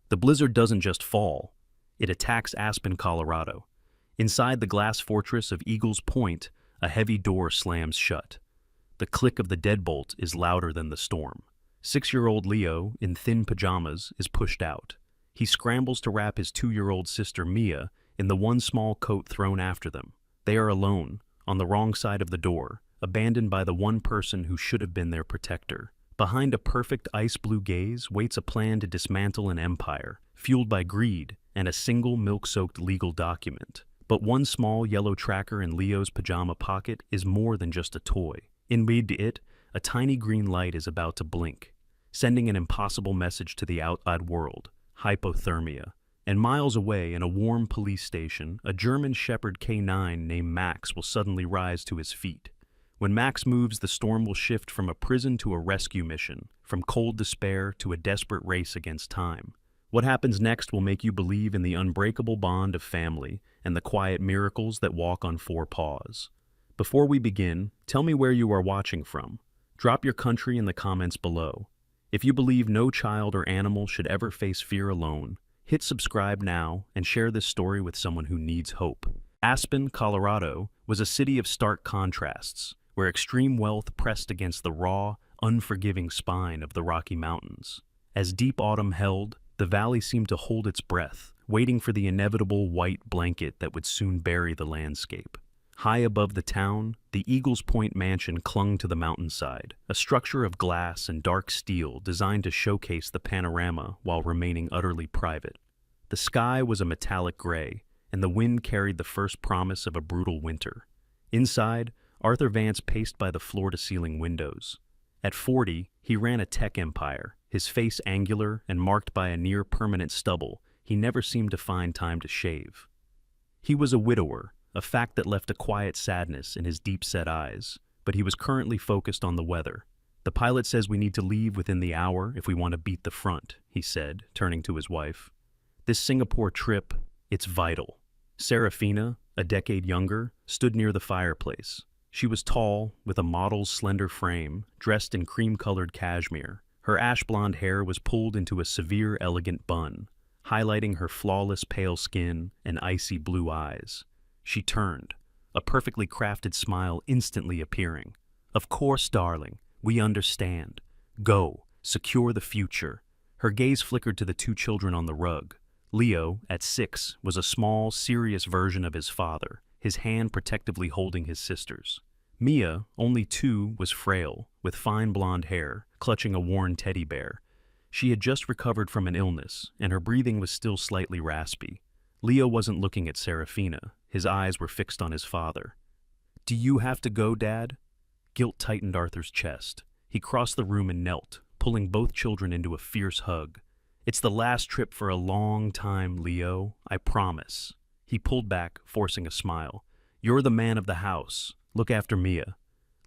The blizzard doesn't just fall, it attacks Aspen, Colorado. Inside the glass fortress of Eagles Point, a heavy door slams shut. The click of the deadbolt is louder than the storm. 6-year-old Leo, in thin pajamas, is pushed out. He scrambles to wrap his 2-year-old sister Mia in the one small coat thrown after them. They are alone, on the wrong side of the door, abandoned by the one person who should have been their protector. Behind a perfect ice-blue gaze waits a plan to dismantle an empire, fueled by greed and a single milk-soaked legal document. But one small yellow tracker in Leo's pajama pocket is more than just a toy. Inside it, a tiny green light is about to blink, sending an impossible message to the outside world: hypothermia. And miles away, in a warm police station, a German Shepherd K9 named Max will suddenly rise to his feet. When Max moves, the storm will shift from a prison to a rescue mission, from cold despair to a desperate race against time. What happens next will make you believe in the unbreakable bond of family and the quiet miracles that walk on 4 paws. Before we begin, tell me where you are watching from. Drop your country in the comments below. If you believe no child or animal should ever face fear alone, hit subscribe now and share this story with someone who needs hope. Aspen, Colorado, was a city of stark contrasts, where extreme wealth pressed against the raw, unforgiving spine of the Rocky Mountains. As deep autumn held, the valley seemed to hold its breath, waiting for the inevitable white blanket that would soon bury the landscape. High above the town, the Eagles Point mansion clung to the mountainside, a structure of glass and dark steel designed to showcase the panorama while remaining utterly private. The sky was a metallic gray, and the wind carried the first promise of a brutal winter. Inside, Arthur Vance paced by the floor-to-ceiling windows. At 40, he ran a tech empire, his face angular and marked by a near-permanent stubble he never seemed to find time to shave. He was a widower, a fact that left a quiet sadness in his deep-set eyes, but he was currently focused on the weather. "The pilot says we need to leave within the hour if we want to beat the front," he said, turning to his wife. "This Singapore trip, it's vital." Serafina, a decade younger, stood near the fireplace. She was tall, with a model's slender frame, dressed in cream-colored cashmere. Her ash-blonde hair was pulled into a severe, elegant bun, highlighting her flawless pale skin and icy blue eyes. She turned, a perfectly crafted smile instantly appearing. "Of course, darling, we understand. Go, secure the future." Her gaze flickered to the 2 children on the rug. Leo, at 6, was a small, serious version of his father, his hand protectively holding his sister's. Mia, only 2, was frail, with fine blonde hair, clutching a worn teddy bear. She had just recovered from an illness, and her breathing was still slightly raspy. Leo wasn't looking at Serafina. His eyes were fixed on his father. "Do you have to go, Dad?" Guilt tightened Arthur's chest. He crossed the room and knelt, pulling both children into a fierce hug. "It's the last trip for a long time, Leo, I promise." He pulled back, forcing a smile. "You're the man of the house. Look after Mia."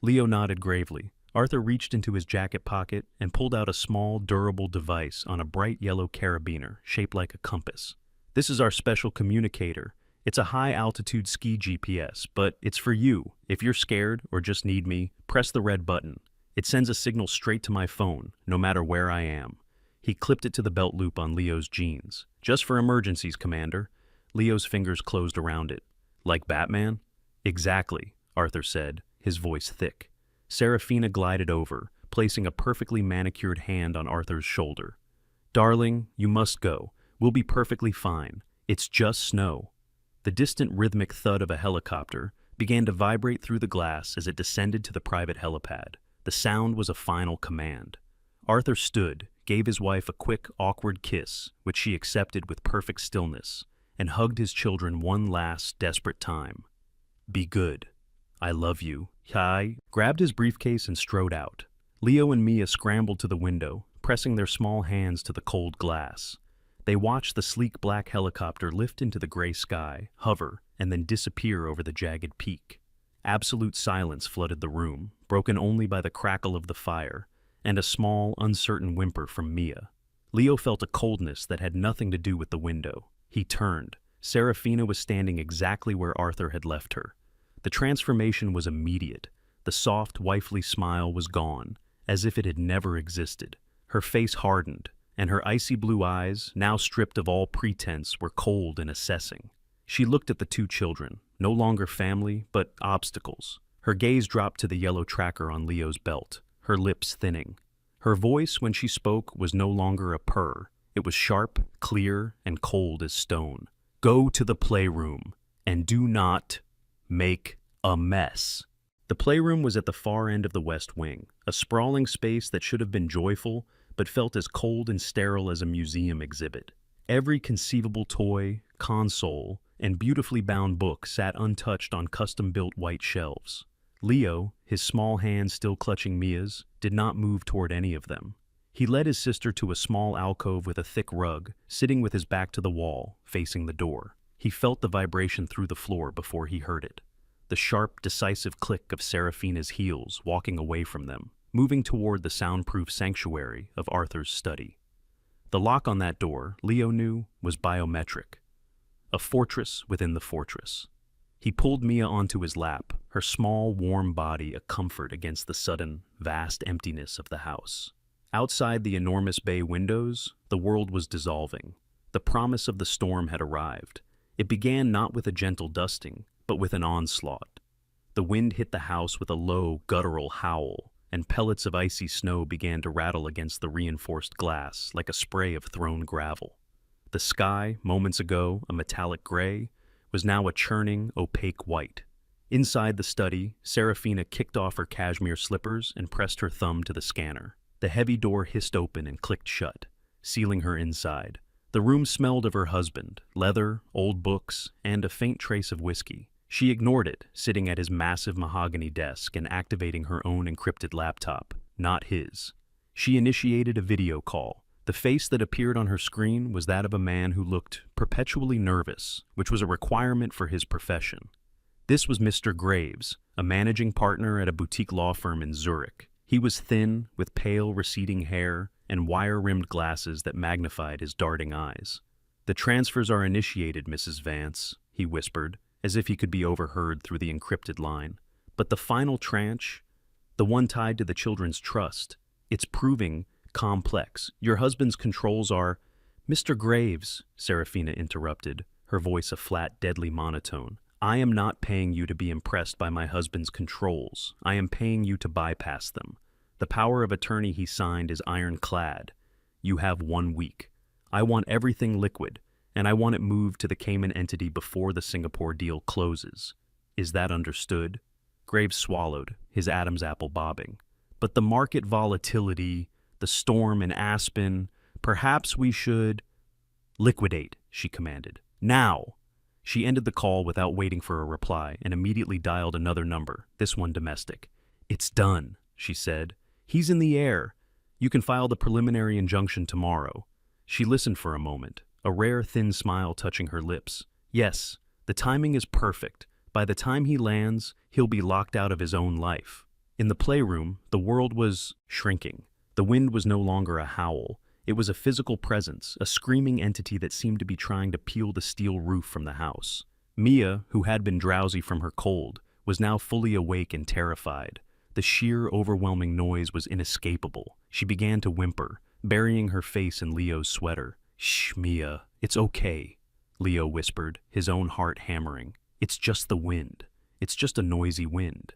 Leo nodded gravely. Arthur reached into his jacket pocket and pulled out a small, durable device on a bright yellow carabiner shaped like a compass. "This is our special communicator. It's a high-altitude ski GPS, but it's for you. If you're scared or just need me, press the red button. It sends a signal straight to my phone, no matter where I am." He clipped it to the belt loop on Leo's jeans. "Just for emergencies, Commander." Leo's fingers closed around it. "Like Batman?" "Exactly," Arthur said, his voice thick. Serafina glided over, placing a perfectly manicured hand on Arthur's shoulder. "Darling, you must go. We'll be perfectly fine. It's just snow." The distant rhythmic thud of a helicopter began to vibrate through the glass as it descended to the private helipad. The sound was a final command. Arthur stood, gave his wife a quick, awkward kiss, which she accepted with perfect stillness, and hugged his children one last, desperate time. "Be good. I love you." Kai grabbed his briefcase and strode out. Leo and Mia scrambled to the window, pressing their small hands to the cold glass. They watched the sleek black helicopter lift into the gray sky, hover, and then disappear over the jagged peak. Absolute silence flooded the room, broken only by the crackle of the fire and a small, uncertain whimper from Mia. Leo felt a coldness that had nothing to do with the window. He turned. Serafina was standing exactly where Arthur had left her. The transformation was immediate. The soft, wifely smile was gone, as if it had never existed. Her face hardened, and her icy blue eyes, now stripped of all pretense, were cold and assessing. She looked at the two children, no longer family, but obstacles. Her gaze dropped to the yellow tracker on Leo's belt, her lips thinning. Her voice, when she spoke, was no longer a purr. It was sharp, clear, and cold as stone. Go to the playroom, and do not make a mess. The playroom was at the far end of the west wing, a sprawling space that should have been joyful, but felt as cold and sterile as a museum exhibit. Every conceivable toy, console, and beautifully bound book sat untouched on custom-built white shelves. Leo, his small hands still clutching Mia's, did not move toward any of them. He led his sister to a small alcove with a thick rug, sitting with his back to the wall, facing the door. He felt the vibration through the floor before he heard it. The sharp, decisive click of Serafina's heels walking away from them, moving toward the soundproof sanctuary of Arthur's study. The lock on that door, Leo knew, was biometric. A fortress within the fortress. He pulled Mia onto his lap, her small, warm body a comfort against the sudden, vast emptiness of the house. Outside the enormous bay windows, the world was dissolving. The promise of the storm had arrived. It began not with a gentle dusting, but with an onslaught. The wind hit the house with a low, guttural howl, and pellets of icy snow began to rattle against the reinforced glass like a spray of thrown gravel. The sky, moments ago a metallic gray, was now a churning, opaque white. Inside the study, Serafina kicked off her cashmere slippers and pressed her thumb to the scanner. The heavy door hissed open and clicked shut, sealing her inside. The room smelled of her husband, leather, old books, and a faint trace of whiskey. She ignored it, sitting at his massive mahogany desk and activating her own encrypted laptop, not his. She initiated a video call. The face that appeared on her screen was that of a man who looked perpetually nervous, which was a requirement for his profession. This was Mr. Graves, a managing partner at a boutique law firm in Zurich. He was thin, with pale, receding hair and wire-rimmed glasses that magnified his darting eyes. "The transfers are initiated, Mrs. Vance," he whispered, as if he could be overheard through the encrypted line. "But the final tranche, the one tied to the children's trust, it's proving complex. Your husband's controls are—" "Mr. Graves," Serafina interrupted, her voice a flat, deadly monotone. "I am not paying you to be impressed by my husband's controls. I am paying you to bypass them. The power of attorney he signed is ironclad. You have 1 week. I want everything liquid, and I want it moved to the Cayman entity before the Singapore deal closes. Is that understood?" Graves swallowed, his Adam's apple bobbing. "But the market volatility, the storm in Aspen, perhaps we should—" "Liquidate," she commanded. "Now!" She ended the call without waiting for a reply and immediately dialed another number, this one domestic. "It's done," she said. "He's in the air. You can file the preliminary injunction tomorrow." She listened for a moment, a rare thin smile touching her lips. "Yes, the timing is perfect. By the time he lands, he'll be locked out of his own life." In the playroom, the world was shrinking. The wind was no longer a howl. It was a physical presence, a screaming entity that seemed to be trying to peel the steel roof from the house. Mia, who had been drowsy from her cold, was now fully awake and terrified. The sheer, overwhelming noise was inescapable. She began to whimper, burying her face in Leo's sweater. "Shh, Mia, it's okay," Leo whispered, his own heart hammering. "It's just the wind. It's just a noisy wind."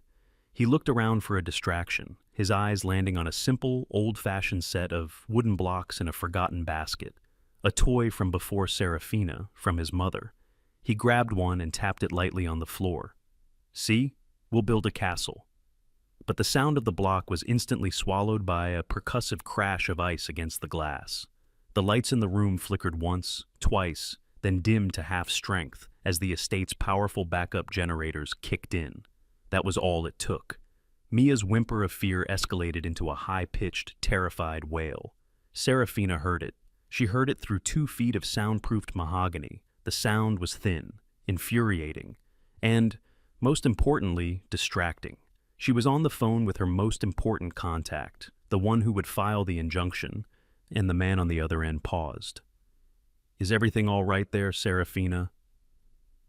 He looked around for a distraction, his eyes landing on a simple, old-fashioned set of wooden blocks in a forgotten basket, a toy from before Serafina, from his mother. He grabbed one and tapped it lightly on the floor. "See? We'll build a castle." But the sound of the block was instantly swallowed by a percussive crash of ice against the glass. The lights in the room flickered once, twice, then dimmed to half strength as the estate's powerful backup generators kicked in. That was all it took. Mia's whimper of fear escalated into a high-pitched, terrified wail. Serafina heard it. She heard it through 2 feet of soundproofed mahogany. The sound was thin, infuriating, and, most importantly, distracting. She was on the phone with her most important contact, the one who would file the injunction, and the man on the other end paused. "Is everything all right there, Serafina?"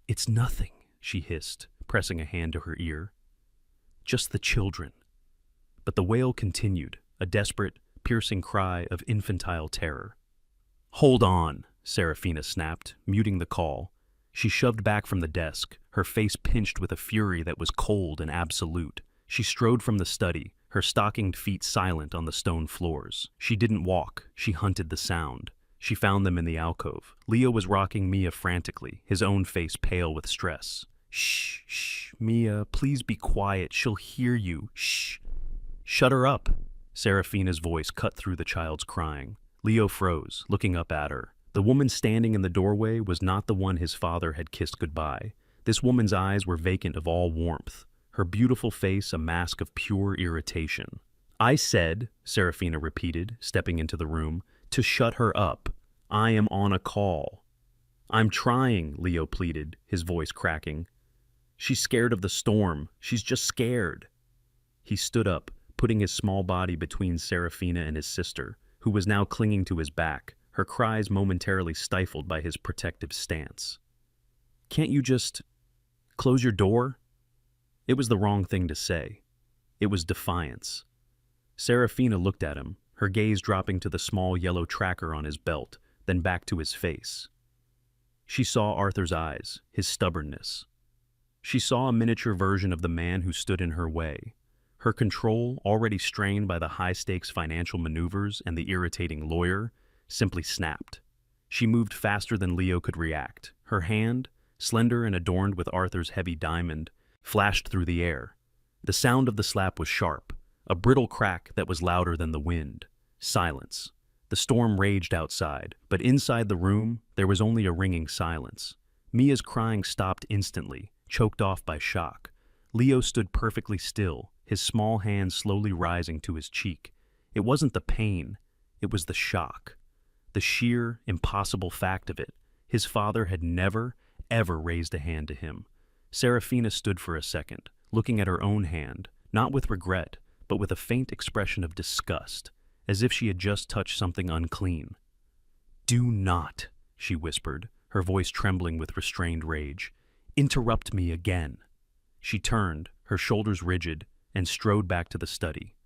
"It's nothing," she hissed, pressing a hand to her ear. "Just the children." But the wail continued, a desperate, piercing cry of infantile terror. Hold on, Serafina snapped, muting the call. She shoved back from the desk, her face pinched with a fury that was cold and absolute. She strode from the study, her stockinged feet silent on the stone floors. She didn't walk, she hunted the sound. She found them in the alcove. Leo was rocking Mia frantically, his own face pale with stress. Shh, shh, Mia, please be quiet, she'll hear you, shh. Shut her up. Serafina's voice cut through the child's crying. Leo froze, looking up at her. The woman standing in the doorway was not the one his father had kissed goodbye. This woman's eyes were vacant of all warmth, her beautiful face a mask of pure irritation. I said, Serafina repeated, stepping into the room, to shut her up. I am on a call. I'm trying, Leo pleaded, his voice cracking. She's scared of the storm. She's just scared. He stood up, putting his small body between Serafina and his sister, who was now clinging to his back, her cries momentarily stifled by his protective stance. Can't you just close your door? It was the wrong thing to say. It was defiance. Serafina looked at him, her gaze dropping to the small yellow tracker on his belt, then back to his face. She saw Arthur's eyes, his stubbornness. She saw a miniature version of the man who stood in her way. Her control, already strained by the high-stakes financial maneuvers and the irritating lawyer, simply snapped. She moved faster than Leo could react. Her hand, slender and adorned with Arthur's heavy diamond, flashed through the air. The sound of the slap was sharp, a brittle crack that was louder than the wind. Silence. The storm raged outside, but inside the room, there was only a ringing silence. Mia's crying stopped instantly, choked off by shock. Leo stood perfectly still, his small hand slowly rising to his cheek. It wasn't the pain, it was the shock. The sheer, impossible fact of it. His father had never, ever raised a hand to him. Serafina stood for a second, looking at her own hand, not with regret, but with a faint expression of disgust, as if she had just touched something unclean. Do not, she whispered, her voice trembling with restrained rage, interrupt me again. She turned, her shoulders rigid, and strode back to the study.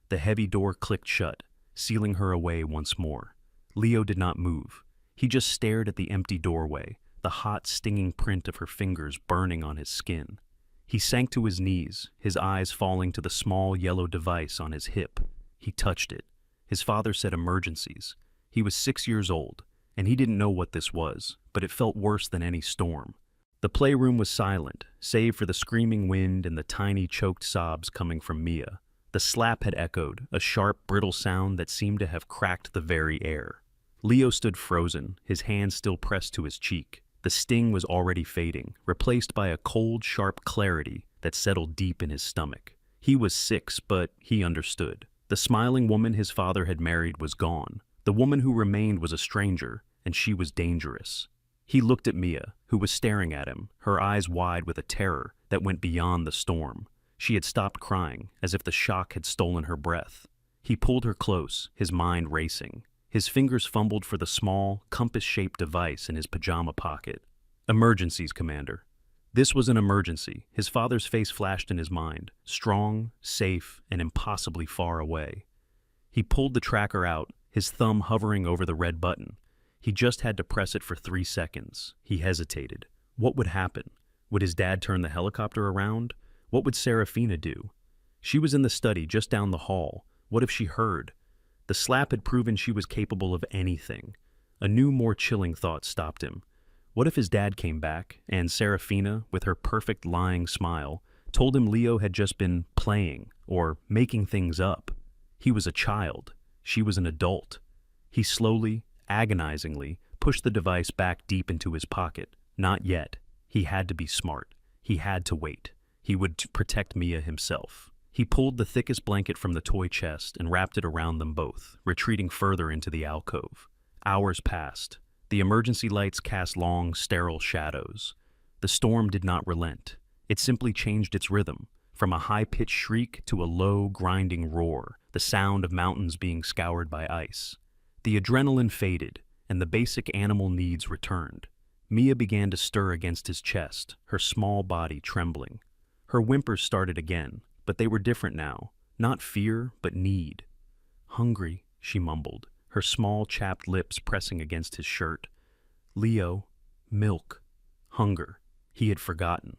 The heavy door clicked shut, sealing her away once more. Leo did not move. He just stared at the empty doorway, the hot, stinging print of her fingers burning on his skin. He sank to his knees, his eyes falling to the small yellow device on his hip. He touched it. His father said emergencies. He was 6 years old, and he didn't know what this was, but it felt worse than any storm. The playroom was silent, save for the screaming wind and the tiny choked sobs coming from Mia. The slap had echoed, a sharp, brittle sound that seemed to have cracked the very air. Leo stood frozen, his hand still pressed to his cheek. The sting was already fading, replaced by a cold, sharp clarity that settled deep in his stomach. He was 6, but he understood. The smiling woman his father had married was gone. The woman who remained was a stranger, and she was dangerous. He looked at Mia, who was staring at him, her eyes wide with a terror that went beyond the storm. She had stopped crying, as if the shock had stolen her breath. He pulled her close, his mind racing. His fingers fumbled for the small, compass-shaped device in his pajama pocket. Emergencies, Commander. This was an emergency. His father's face flashed in his mind, strong, safe, and impossibly far away. He pulled the tracker out, his thumb hovering over the red button. He just had to press it for 3 seconds. He hesitated. What would happen? Would his dad turn the helicopter around? What would Serafina do? She was in the study just down the hall. What if she heard? The slap had proven she was capable of anything. A new, more chilling thought stopped him. What if his dad came back, and Serafina, with her perfect lying smile, told him Leo had just been playing, or making things up? He was a child. She was an adult. He slowly, agonizingly, pushed the device back deep into his pocket. Not yet. He had to be smart. He had to wait. He would protect Mia himself. He pulled the thickest blanket from the toy chest and wrapped it around them both, retreating further into the alcove. Hours passed. The emergency lights cast long, sterile shadows. The storm did not relent. It simply changed its rhythm, from a high-pitched shriek to a low, grinding roar, the sound of mountains being scoured by ice. The adrenaline faded, and the basic animal needs returned. Mia began to stir against his chest, her small body trembling. Her whimpers started again, but they were different now. Not fear, but need. Hungry, she mumbled, her small chapped lips pressing against his shirt. Leo, milk, hunger. He had forgotten.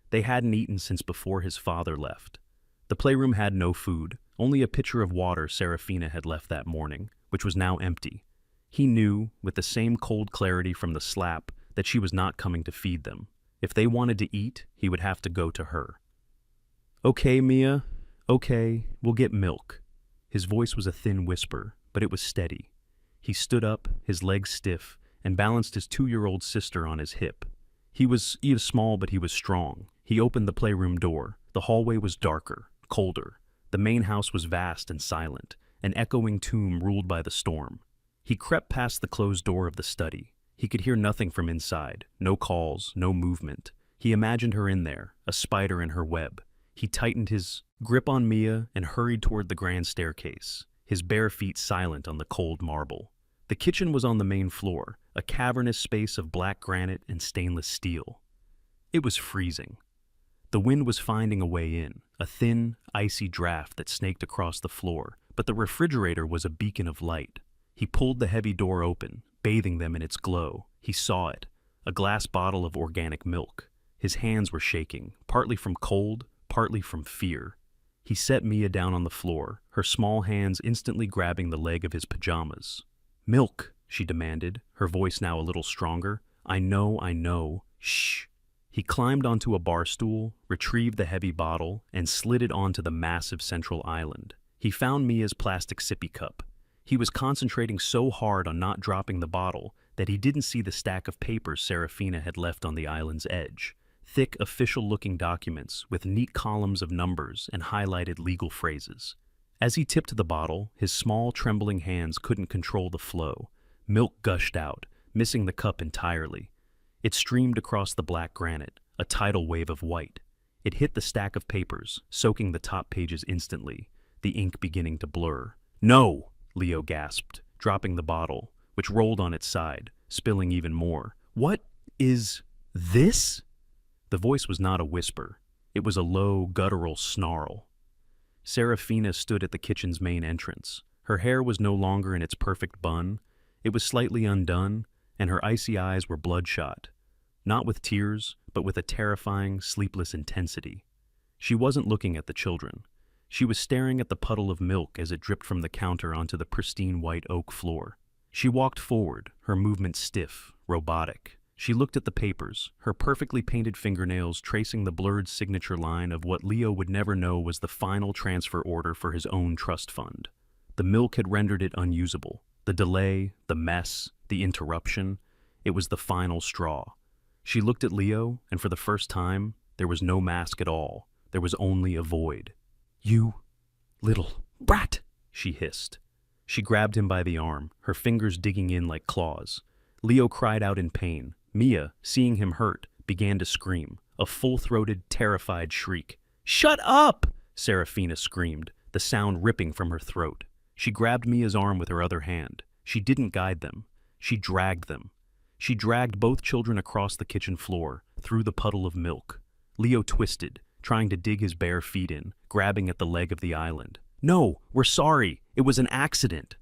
They hadn't eaten since before his father left. The playroom had no food, only a pitcher of water Serafina had left that morning, which was now empty. He knew, with the same cold clarity from the slap, that she was not coming to feed them. If they wanted to eat, he would have to go to her. "Okay, Mia. Okay, we'll get milk." His voice was a thin whisper, but it was steady. He stood up, his legs stiff, and balanced his 2-year-old sister on his hip. He was small, but he was strong. He opened the playroom door. The hallway was darker, colder. The main house was vast and silent, an echoing tomb ruled by the storm. He crept past the closed door of the study. He could hear nothing from inside, no calls, no movement. He imagined her in there, a spider in her web. He tightened his grip on Mia and hurried toward the grand staircase, his bare feet silent on the cold marble. The kitchen was on the main floor, a cavernous space of black granite and stainless steel. It was freezing. The wind was finding a way in, a thin, icy draft that snaked across the floor, but the refrigerator was a beacon of light. He pulled the heavy door open, bathing them in its glow. He saw it, a glass bottle of organic milk. His hands were shaking, partly from cold, partly from fear. He set Mia down on the floor, her small hands instantly grabbing the leg of his pajamas. "Milk," she demanded, her voice now a little stronger. I know. Shh." He climbed onto a bar stool, retrieved the heavy bottle, and slid it onto the massive central island. He found Mia's plastic sippy cup. He was concentrating so hard on not dropping the bottle that he didn't see the stack of papers Serafina had left on the island's edge. Thick, official-looking documents with neat columns of numbers and highlighted legal phrases. As he tipped the bottle, his small, trembling hands couldn't control the flow. Milk gushed out, missing the cup entirely. It streamed across the black granite, a tidal wave of white. It hit the stack of papers, soaking the top pages instantly, the ink beginning to blur. "No!" Leo gasped, dropping the bottle, which rolled on its side, spilling even more. "What is this?" The voice was not a whisper. It was a low, guttural snarl. Serafina stood at the kitchen's main entrance. Her hair was no longer in its perfect bun. It was slightly undone, and her icy eyes were bloodshot. Not with tears, but with a terrifying, sleepless intensity. She wasn't looking at the children. She was staring at the puddle of milk as it dripped from the counter onto the pristine white oak floor. She walked forward, her movement stiff, robotic. She looked at the papers, her perfectly painted fingernails tracing the blurred signature line of what Leo would never know was the final transfer order for his own trust fund. The milk had rendered it unusable. The delay, the mess, the interruption, it was the final straw. She looked at Leo, and for the first time, there was no mask at all. There was only a void. "You little brat," she hissed. She grabbed him by the arm, her fingers digging in like claws. Leo cried out in pain. Mia, seeing him hurt, began to scream, a full-throated, terrified shriek. "Shut up!" Serafina screamed, the sound ripping from her throat. She grabbed Mia's arm with her other hand. She didn't guide them. She dragged them. She dragged both children across the kitchen floor, through the puddle of milk. Leo twisted, trying to dig his bare feet in, grabbing at the leg of the island. "No, we're sorry. It was an accident."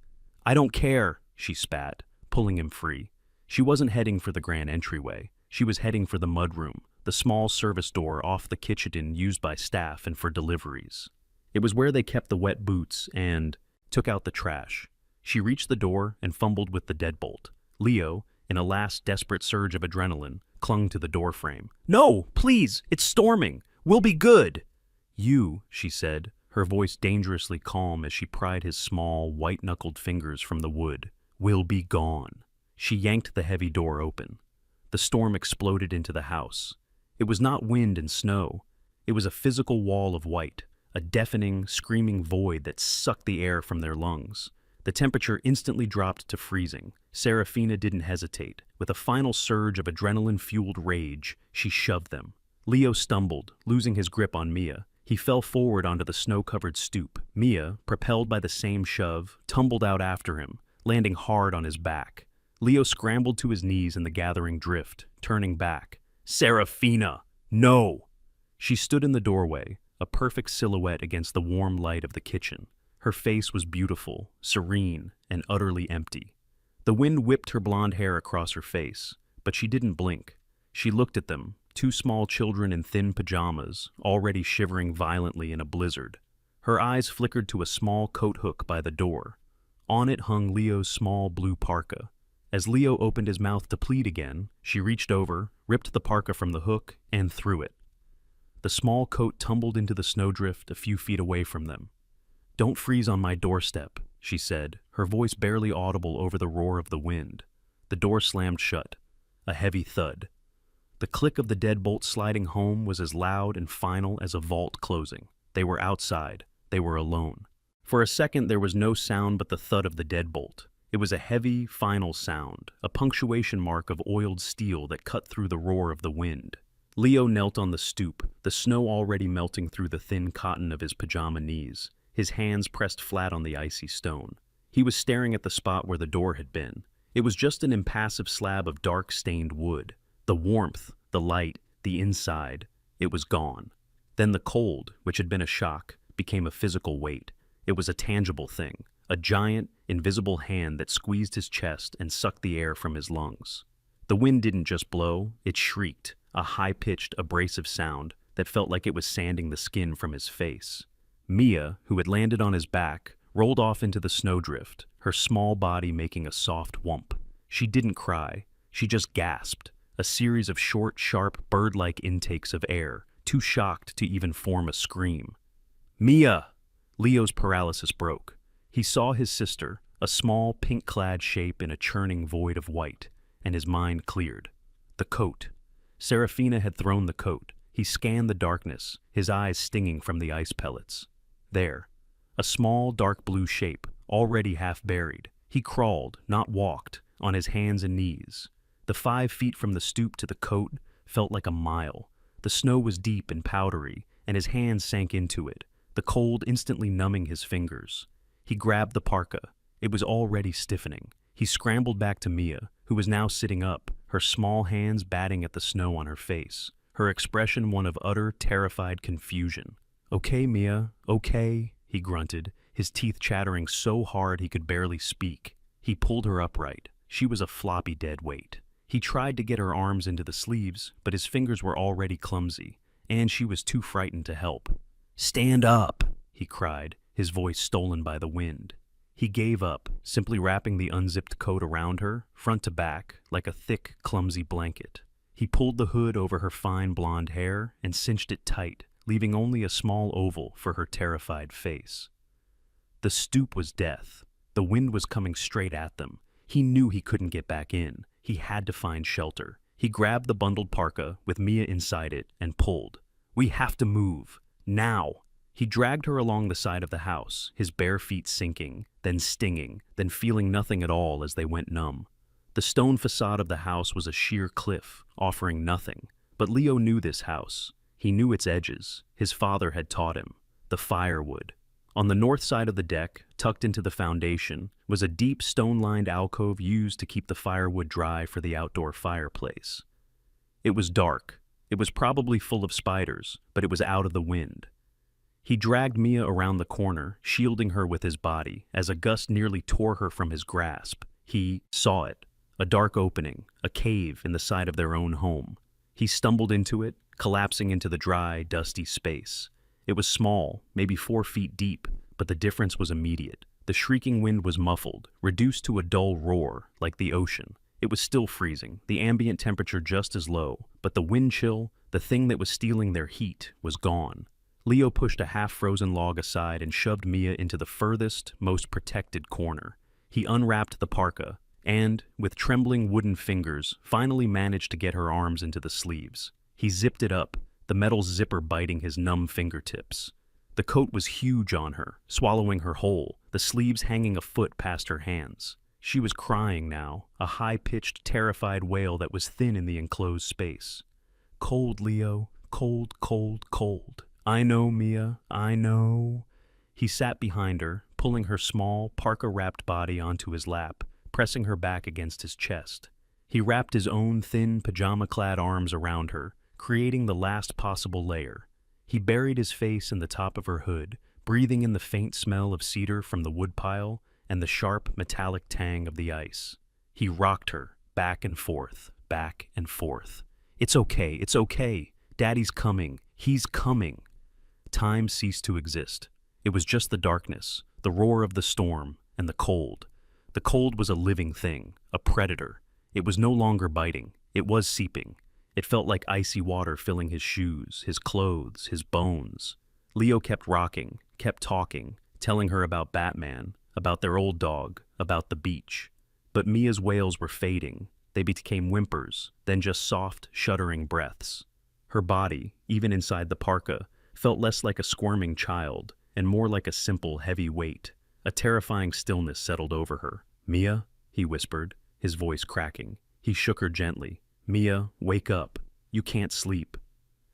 "I don't care," she spat, pulling him free. She wasn't heading for the grand entryway. She was heading for the mudroom, the small service door off the kitchen used by staff and for deliveries. It was where they kept the wet boots and took out the trash. She reached the door and fumbled with the deadbolt. Leo, in a last desperate surge of adrenaline, clung to the doorframe. "No, please, it's storming. We'll be good." "You," she said, her voice dangerously calm as she pried his small, white-knuckled fingers from the wood, "will be gone." She yanked the heavy door open. The storm exploded into the house. It was not wind and snow. It was a physical wall of white, a deafening, screaming void that sucked the air from their lungs. The temperature instantly dropped to freezing. Serafina didn't hesitate. With a final surge of adrenaline-fueled rage, she shoved them. Leo stumbled, losing his grip on Mia. He fell forward onto the snow-covered stoop. Mia, propelled by the same shove, tumbled out after him, landing hard on his back. Leo scrambled to his knees in the gathering drift, turning back. "Serafina! No!" She stood in the doorway, a perfect silhouette against the warm light of the kitchen. Her face was beautiful, serene, and utterly empty. The wind whipped her blonde hair across her face, but she didn't blink. She looked at them, two small children in thin pajamas, already shivering violently in a blizzard. Her eyes flickered to a small coat hook by the door. On it hung Leo's small blue parka. As Leo opened his mouth to plead again, she reached over, ripped the parka from the hook, and threw it. The small coat tumbled into the snowdrift a few feet away from them. "Don't freeze on my doorstep," she said, her voice barely audible over the roar of the wind. The door slammed shut. A heavy thud. The click of the deadbolt sliding home was as loud and final as a vault closing. They were outside. They were alone. For a second there was no sound but the thud of the deadbolt. It was a heavy, final sound, a punctuation mark of oiled steel that cut through the roar of the wind. Leo knelt on the stoop, the snow already melting through the thin cotton of his pajama knees, his hands pressed flat on the icy stone. He was staring at the spot where the door had been. It was just an impassive slab of dark-stained wood. The warmth, the light, the inside, it was gone. Then the cold, which had been a shock, became a physical weight. It was a tangible thing, a giant, invisible hand that squeezed his chest and sucked the air from his lungs. The wind didn't just blow, it shrieked, a high-pitched, abrasive sound that felt like it was sanding the skin from his face. Mia, who had landed on his back, rolled off into the snowdrift, her small body making a soft whump. She didn't cry, she just gasped, a series of short, sharp, bird-like intakes of air, too shocked to even form a scream. "Mia!" Leo's paralysis broke. He saw his sister, a small, pink-clad shape in a churning void of white, and his mind cleared. The coat. Serafina had thrown the coat. He scanned the darkness, his eyes stinging from the ice pellets. There. A small, dark blue shape, already half buried. He crawled, not walked, on his hands and knees. The 5 feet from the stoop to the coat felt like a mile. The snow was deep and powdery, and his hands sank into it, the cold instantly numbing his fingers. He grabbed the parka. It was already stiffening. He scrambled back to Mia, who was now sitting up, her small hands batting at the snow on her face, her expression one of utter, terrified confusion. "Okay, Mia, okay," he grunted, his teeth chattering so hard he could barely speak. He pulled her upright. She was a floppy dead weight. He tried to get her arms into the sleeves, but his fingers were already clumsy, and she was too frightened to help. "Stand up," he cried, his voice stolen by the wind. He gave up, simply wrapping the unzipped coat around her, front to back, like a thick, clumsy blanket. He pulled the hood over her fine blonde hair and cinched it tight, leaving only a small oval for her terrified face. The stoop was death. The wind was coming straight at them. He knew he couldn't get back in. He had to find shelter. He grabbed the bundled parka, with Mia inside it, and pulled. "We have to move. Now!" He dragged her along the side of the house, his bare feet sinking, then stinging, then feeling nothing at all as they went numb. The stone facade of the house was a sheer cliff, offering nothing. But Leo knew this house. He knew its edges. His father had taught him. The firewood. On the north side of the deck, tucked into the foundation, was a deep stone-lined alcove used to keep the firewood dry for the outdoor fireplace. It was dark. It was probably full of spiders, but it was out of the wind. He dragged Mia around the corner, shielding her with his body, as a gust nearly tore her from his grasp. He saw it. A dark opening, a cave in the side of their own home. He stumbled into it, collapsing into the dry, dusty space. It was small, maybe 4 feet deep, but the difference was immediate. The shrieking wind was muffled, reduced to a dull roar, like the ocean. It was still freezing, the ambient temperature just as low, but the wind chill, the thing that was stealing their heat, was gone. Leo pushed a half-frozen log aside and shoved Mia into the furthest, most protected corner. He unwrapped the parka, and, with trembling wooden fingers, finally managed to get her arms into the sleeves. He zipped it up, the metal zipper biting his numb fingertips. The coat was huge on her, swallowing her whole, the sleeves hanging a foot past her hands. She was crying now, a high-pitched, terrified wail that was thin in the enclosed space. "Cold, Leo, cold, cold, cold. I know, Mia, I know." He sat behind her, pulling her small, parka-wrapped body onto his lap, pressing her back against his chest. He wrapped his own thin, pajama-clad arms around her, creating the last possible layer. He buried his face in the top of her hood, breathing in the faint smell of cedar from the woodpile and the sharp, metallic tang of the ice. He rocked her, back and forth, back and forth. It's okay, it's okay. Daddy's coming. He's coming. Time ceased to exist. It was just the darkness, the roar of the storm, and the cold. The cold was a living thing, a predator. It was no longer biting. It was seeping. It felt like icy water filling his shoes, his clothes, his bones. Leo kept rocking, kept talking, telling her about Batman, about their old dog, about the beach. But Mia's wails were fading. They became whimpers, then just soft, shuddering breaths. Her body, even inside the parka, felt less like a squirming child and more like a simple, heavy weight. A terrifying stillness settled over her. "Mia," he whispered, his voice cracking. He shook her gently. "Mia, wake up. You can't sleep."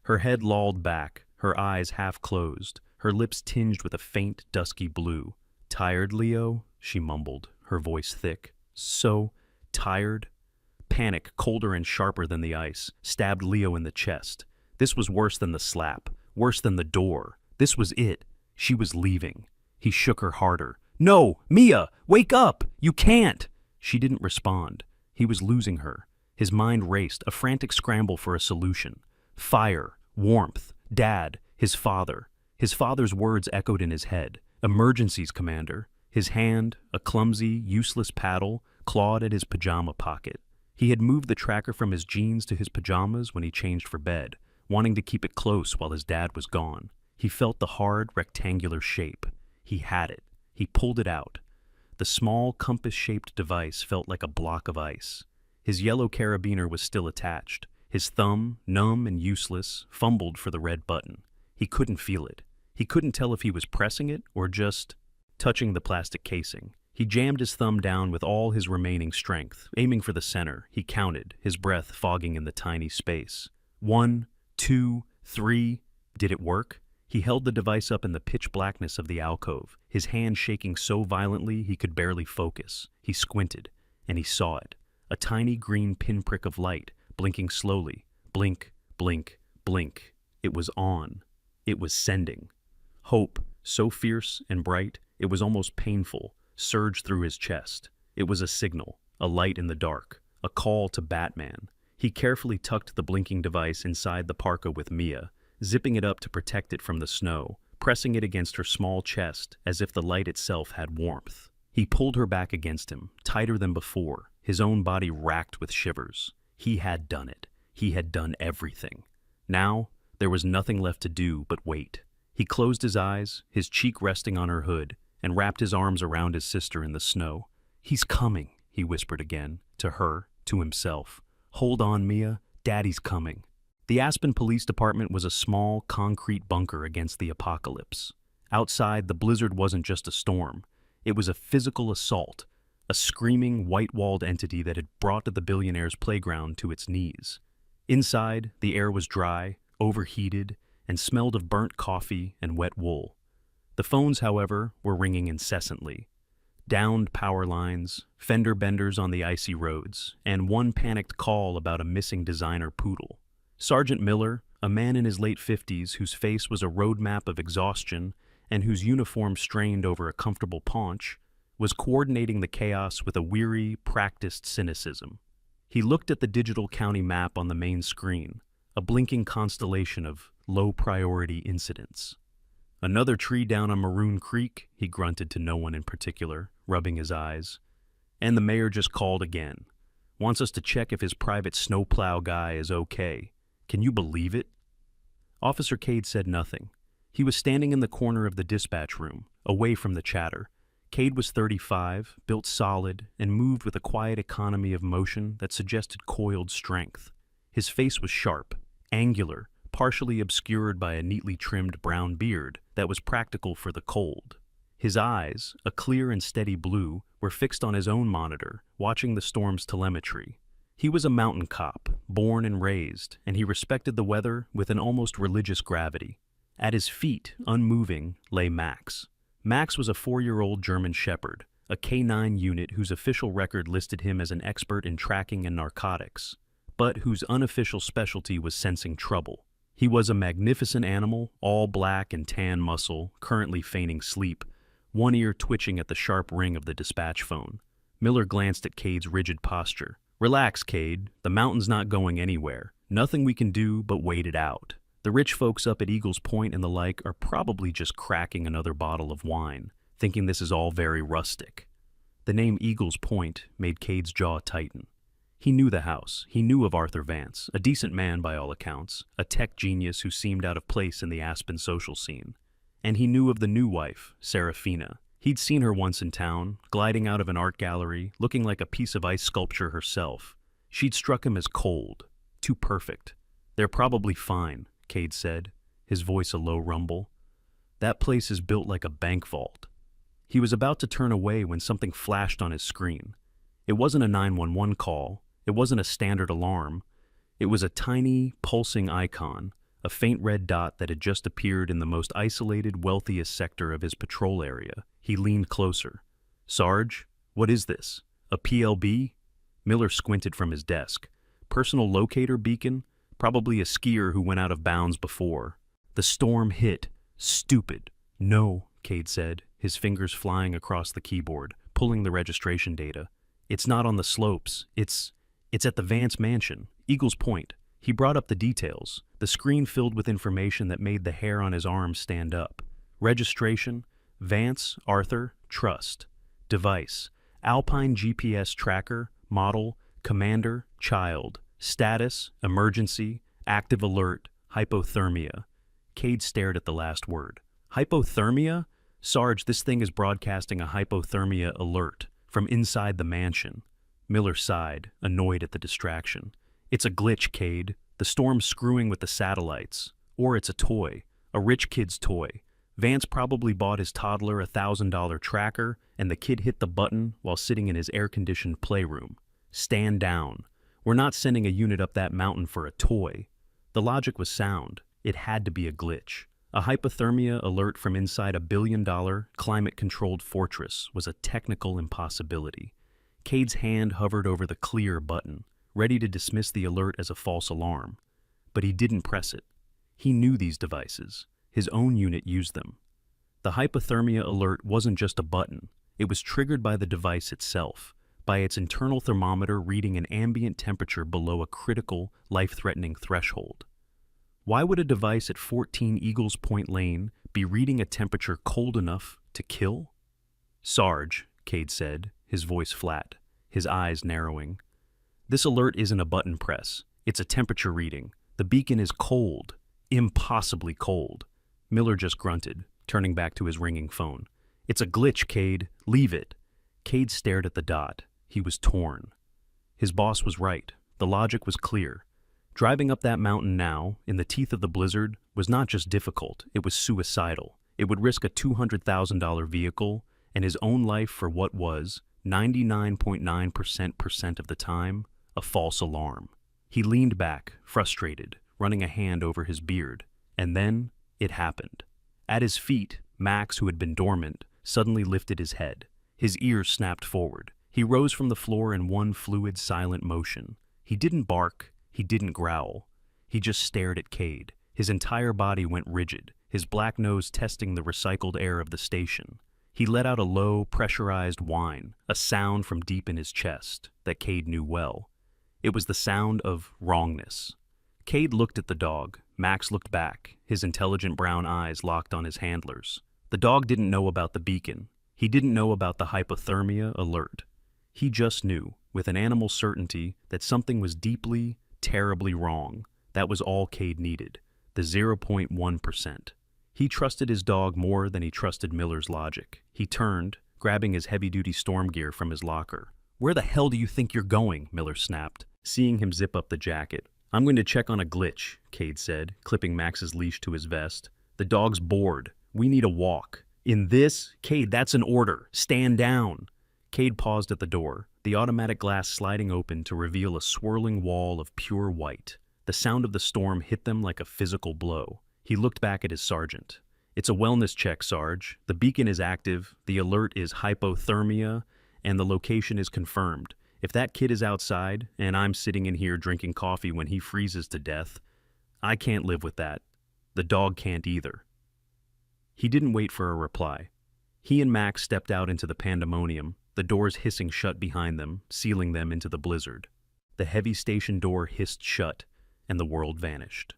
Her head lolled back, her eyes half closed, her lips tinged with a faint, dusky blue. "Tired, Leo?" she mumbled, her voice thick. "So tired?" Panic, colder and sharper than the ice, stabbed Leo in the chest. This was worse than the slap, worse than the door. This was it. She was leaving. He shook her harder. "No, Mia, wake up! You can't!" She didn't respond. He was losing her. His mind raced, a frantic scramble for a solution. Fire, warmth, Dad, his father. His father's words echoed in his head. "Emergencies, Commander." His hand, a clumsy, useless paddle, clawed at his pajama pocket. He had moved the tracker from his jeans to his pajamas when he changed for bed, wanting to keep it close while his dad was gone. He felt the hard, rectangular shape. He had it. He pulled it out. The small, compass-shaped device felt like a block of ice. His yellow carabiner was still attached. His thumb, numb and useless, fumbled for the red button. He couldn't feel it. He couldn't tell if he was pressing it or just touching the plastic casing. He jammed his thumb down with all his remaining strength, aiming for the center. He counted, his breath fogging in the tiny space. 1, 2, 3. Did it work? He held the device up in the pitch blackness of the alcove, his hand shaking so violently he could barely focus. He squinted, and he saw it. A tiny green pinprick of light, blinking slowly. Blink, blink, blink. It was on. It was sending. Hope, so fierce and bright, it was almost painful, surged through his chest. It was a signal, a light in the dark, a call to Batman. He carefully tucked the blinking device inside the parka with Mia, zipping it up to protect it from the snow, pressing it against her small chest as if the light itself had warmth. He pulled her back against him, tighter than before, his own body racked with shivers. He had done it. He had done everything. Now, there was nothing left to do but wait. He closed his eyes, his cheek resting on her hood, and wrapped his arms around his sister in the snow. "He's coming," he whispered again, to her, to himself. "Hold on, Mia. Daddy's coming." The Aspen Police Department was a small, concrete bunker against the apocalypse. Outside, the blizzard wasn't just a storm. It was a physical assault, a screaming, white-walled entity that had brought the billionaire's playground to its knees. Inside, the air was dry, overheated, and smelled of burnt coffee and wet wool. The phones, however, were ringing incessantly. Downed power lines, fender benders on the icy roads, and one panicked call about a missing designer poodle. Sergeant Miller, a man in his late 50s whose face was a roadmap of exhaustion and whose uniform strained over a comfortable paunch, was coordinating the chaos with a weary, practiced cynicism. He looked at the digital county map on the main screen, a blinking constellation of low-priority incidents. "Another tree down on Maroon Creek," he grunted to no one in particular, rubbing his eyes. "And the mayor just called again. Wants us to check if his private snowplow guy is okay. Can you believe it?" Officer Cade said nothing. He was standing in the corner of the dispatch room, away from the chatter. Cade was 35, built solid, and moved with a quiet economy of motion that suggested coiled strength. His face was sharp, angular, partially obscured by a neatly trimmed brown beard that was practical for the cold. His eyes, a clear and steady blue, were fixed on his own monitor, watching the storm's telemetry. He was a mountain cop, born and raised, and he respected the weather with an almost religious gravity. At his feet, unmoving, lay Max. Max was a 4-year-old German Shepherd, a K9 unit whose official record listed him as an expert in tracking and narcotics, but whose unofficial specialty was sensing trouble. He was a magnificent animal, all black and tan muscle, currently feigning sleep, one ear twitching at the sharp ring of the dispatch phone. Miller glanced at Cade's rigid posture. "Relax, Cade. The mountain's not going anywhere. Nothing we can do but wait it out. The rich folks up at Eagles Point and the like are probably just cracking another bottle of wine, thinking this is all very rustic." The name Eagles Point made Cade's jaw tighten. He knew the house. He knew of Arthur Vance, a decent man by all accounts, a tech genius who seemed out of place in the Aspen social scene. And he knew of the new wife, Serafina. He'd seen her once in town, gliding out of an art gallery, looking like a piece of ice sculpture herself. She'd struck him as cold, too perfect. "They're probably fine," Cade said, his voice a low rumble. "That place is built like a bank vault." He was about to turn away when something flashed on his screen. It wasn't a 911 call. It wasn't a standard alarm. It was a tiny, pulsing icon, a faint red dot that had just appeared in the most isolated, wealthiest sector of his patrol area. He leaned closer. "Sarge, what is this? A PLB?" Miller squinted from his desk. "Personal locator beacon? Probably a skier who went out of bounds before." "The storm hit. Stupid." "No," Cade said, his fingers flying across the keyboard, pulling the registration data. "It's not on the slopes. It's at the Vance mansion, Eagles Point." He brought up the details, the screen filled with information that made the hair on his arms stand up. Registration, Vance, Arthur, Trust. Device, Alpine GPS tracker, model, commander, child. Status, emergency, active alert, hypothermia. Cade stared at the last word. "Hypothermia? Sarge, this thing is broadcasting a hypothermia alert from inside the mansion." Miller sighed, annoyed at the distraction. "It's a glitch, Cade. The storm's screwing with the satellites. Or it's a toy. A rich kid's toy. Vance probably bought his toddler a $1,000 tracker, and the kid hit the button while sitting in his air-conditioned playroom. Stand down. We're not sending a unit up that mountain for a toy." The logic was sound. It had to be a glitch. A hypothermia alert from inside a billion-dollar, climate-controlled fortress was a technical impossibility. Cade's hand hovered over the clear button, ready to dismiss the alert as a false alarm. But he didn't press it. He knew these devices. His own unit used them. The hypothermia alert wasn't just a button. It was triggered by the device itself, by its internal thermometer reading an ambient temperature below a critical, life-threatening threshold. Why would a device at 14 Eagles Point Lane be reading a temperature cold enough to kill? "Sarge," Cade said, his voice flat, his eyes narrowing. "This alert isn't a button press. It's a temperature reading. The beacon is cold. Impossibly cold." Miller just grunted, turning back to his ringing phone. "It's a glitch, Cade. Leave it." Cade stared at the dot. He was torn. His boss was right. The logic was clear. Driving up that mountain now, in the teeth of the blizzard, was not just difficult, it was suicidal. It would risk a $200,000 vehicle and his own life for what was, 99.9% of the time, a false alarm. He leaned back, frustrated, running a hand over his beard. And then, it happened. At his feet, Max, who had been dormant, suddenly lifted his head. His ears snapped forward. He rose from the floor in one fluid, silent motion. He didn't bark. He didn't growl. He just stared at Cade. His entire body went rigid, his black nose testing the recycled air of the station. He let out a low, pressurized whine, a sound from deep in his chest that Cade knew well. It was the sound of wrongness. Cade looked at the dog. Max looked back, his intelligent brown eyes locked on his handlers. The dog didn't know about the beacon. He didn't know about the hypothermia alert. He just knew, with an animal certainty, that something was deeply, terribly wrong. That was all Cade needed, the 0.1%. He trusted his dog more than he trusted Miller's logic. He turned, grabbing his heavy-duty storm gear from his locker. "Where the hell do you think you're going?" Miller snapped, seeing him zip up the jacket. "I'm going to check on a glitch," Cade said, clipping Max's leash to his vest. "The dog's bored. We need a walk." "In this? Cade, that's an order. Stand down." Cade paused at the door, the automatic glass sliding open to reveal a swirling wall of pure white. The sound of the storm hit them like a physical blow. He looked back at his sergeant. "It's a wellness check, Sarge. The beacon is active, the alert is hypothermia, and the location is confirmed. If that kid is outside, and I'm sitting in here drinking coffee when he freezes to death, I can't live with that. The dog can't either. He didn't wait for a reply. He and Max stepped out into the pandemonium, the doors hissing shut behind them, sealing them into the blizzard. The heavy station door hissed shut, and the world vanished.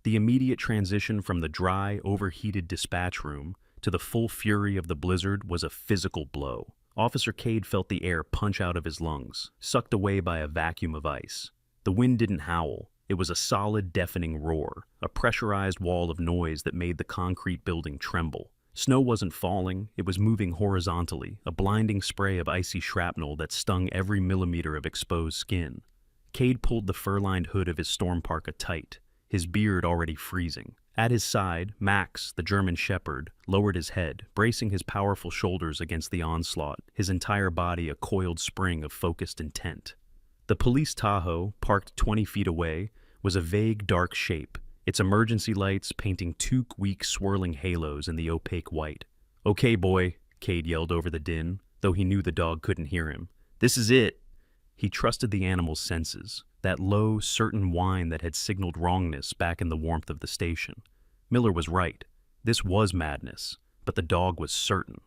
The immediate transition from the dry, overheated dispatch room to the full fury of the blizzard was a physical blow. Officer Cade felt the air punch out of his lungs, sucked away by a vacuum of ice. The wind didn't howl. It was a solid, deafening roar, a pressurized wall of noise that made the concrete building tremble. Snow wasn't falling, it was moving horizontally, a blinding spray of icy shrapnel that stung every millimeter of exposed skin. Cade pulled the fur-lined hood of his storm parka tight, his beard already freezing. At his side, Max, the German shepherd, lowered his head, bracing his powerful shoulders against the onslaught, his entire body a coiled spring of focused intent. The police Tahoe, parked 20 feet away, was a vague, dark shape, its emergency lights painting two weak, swirling halos in the opaque white. "Okay, boy," Cade yelled over the din, though he knew the dog couldn't hear him. "This is it." He trusted the animal's senses, that low, certain whine that had signaled wrongness back in the warmth of the station. Miller was right. This was madness, but the dog was certain.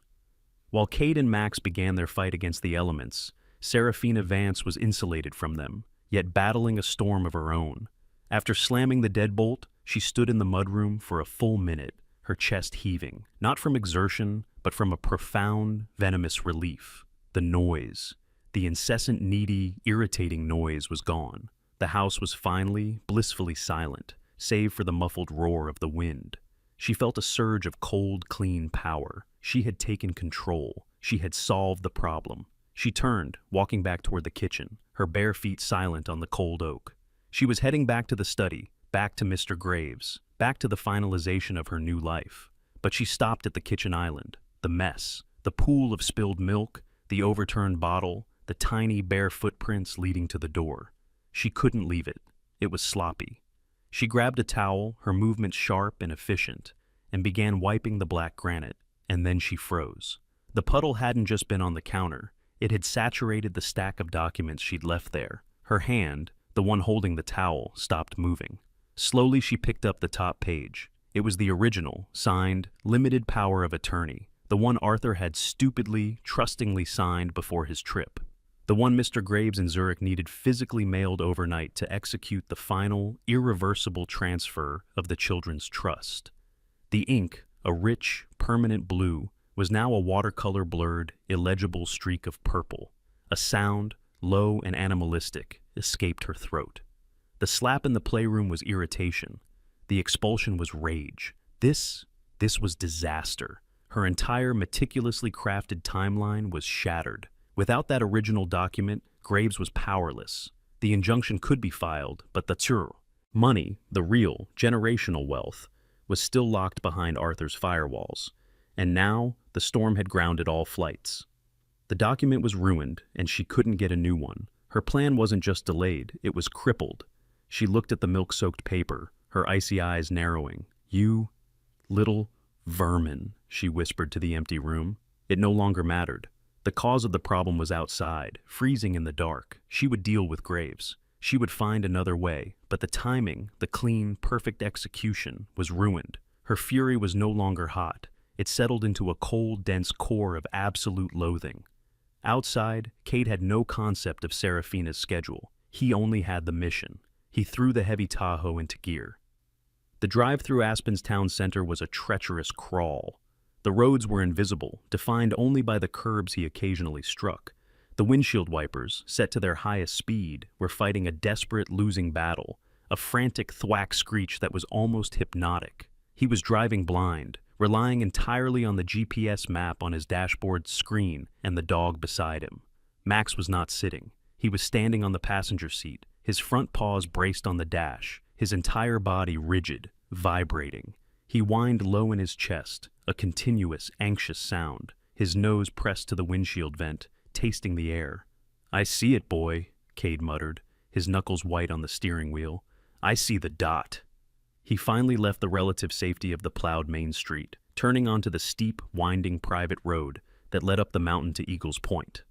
While Cade and Max began their fight against the elements, Serafina Vance was insulated from them, yet battling a storm of her own. After slamming the deadbolt, she stood in the mudroom for a full minute, her chest heaving, not from exertion, but from a profound, venomous relief. The noise, the incessant, needy, irritating noise was gone. The house was finally, blissfully silent, save for the muffled roar of the wind. She felt a surge of cold, clean power. She had taken control. She had solved the problem. She turned, walking back toward the kitchen, her bare feet silent on the cold oak. She was heading back to the study, back to Mr. Graves, back to the finalization of her new life. But she stopped at the kitchen island, the mess, the pool of spilled milk, the overturned bottle, the tiny bare footprints leading to the door. She couldn't leave it. It was sloppy. She grabbed a towel, her movements sharp and efficient, and began wiping the black granite, and then she froze. The puddle hadn't just been on the counter. It had saturated the stack of documents she'd left there. Her hand, the one holding the towel, stopped moving. Slowly she picked up the top page. It was the original, signed, limited power of attorney, the one Arthur had stupidly, trustingly signed before his trip. The one Mr. Graves in Zurich needed physically mailed overnight to execute the final, irreversible transfer of the children's trust. The ink, a rich, permanent blue, was now a watercolor-blurred, illegible streak of purple. A sound, low and animalistic, escaped her throat. The slap in the playroom was irritation. The expulsion was rage. This was disaster. Her entire meticulously crafted timeline was shattered. Without that original document, Graves was powerless. The injunction could be filed, but the money, the real, generational wealth, was still locked behind Arthur's firewalls. And now, the storm had grounded all flights. The document was ruined, and she couldn't get a new one. Her plan wasn't just delayed, it was crippled. She looked at the milk-soaked paper, her icy eyes narrowing. "You little vermin," she whispered to the empty room. It no longer mattered. The cause of the problem was outside, freezing in the dark. She would deal with Graves. She would find another way, but the timing, the clean, perfect execution, was ruined. Her fury was no longer hot. It settled into a cold, dense core of absolute loathing. Outside, Cade had no concept of Serafina's schedule. He only had the mission. He threw the heavy Tahoe into gear. The drive through Aspen's town center was a treacherous crawl. The roads were invisible, defined only by the curbs he occasionally struck. The windshield wipers, set to their highest speed, were fighting a desperate, losing battle, a frantic thwack screech that was almost hypnotic. He was driving blind, relying entirely on the GPS map on his dashboard screen and the dog beside him. Max was not sitting. He was standing on the passenger seat, his front paws braced on the dash, his entire body rigid, vibrating. He whined low in his chest, a continuous, anxious sound, his nose pressed to the windshield vent, tasting the air. "I see it, boy," Cade muttered, his knuckles white on the steering wheel. "I see the dot." He finally left the relative safety of the plowed main street, turning onto the steep, winding private road that led up the mountain to Eagles Point.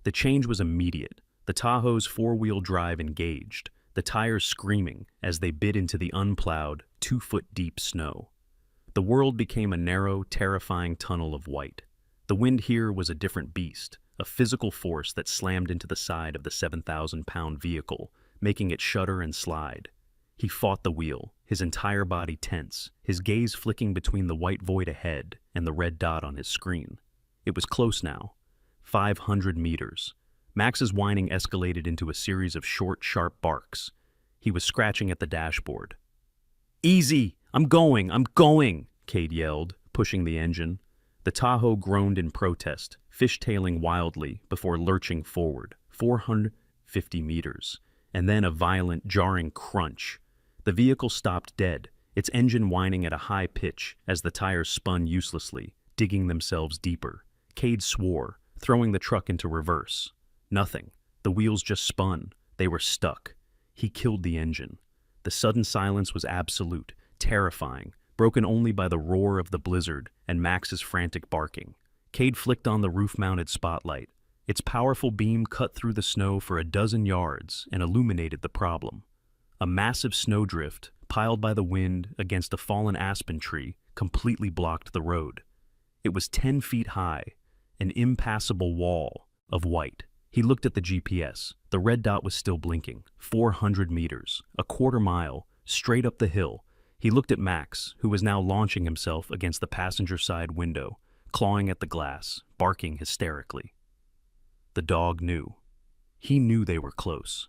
The change was immediate. The Tahoe's four-wheel drive engaged. the tires screaming as they bit into the unplowed, 2-foot-deep snow. The world became a narrow, terrifying tunnel of white. The wind here was a different beast, a physical force that slammed into the side of the 7,000-pound vehicle, making it shudder and slide. He fought the wheel, his entire body tense, his gaze flicking between the white void ahead and the red dot on his screen. It was close now. 500 meters. Max's whining escalated into a series of short, sharp barks. He was scratching at the dashboard. "Easy! I'm going!" Cade yelled, pushing the engine. The Tahoe groaned in protest, fishtailing wildly before lurching forward, 450 meters, and then a violent, jarring crunch. The vehicle stopped dead, its engine whining at a high pitch as the tires spun uselessly, digging themselves deeper. Cade swore, throwing the truck into reverse. Nothing. The wheels just spun. They were stuck. He killed the engine. The sudden silence was absolute, terrifying, broken only by the roar of the blizzard and Max's frantic barking. Cade flicked on the roof-mounted spotlight. Its powerful beam cut through the snow for a dozen yards and illuminated the problem. A massive snowdrift, piled by the wind against a fallen aspen tree, completely blocked the road. It was 10 feet high, an impassable wall of white. He looked at the GPS. The red dot was still blinking. 400 meters, a quarter mile, straight up the hill. He looked at Max, who was now launching himself against the passenger side window, clawing at the glass, barking hysterically. The dog knew. He knew they were close.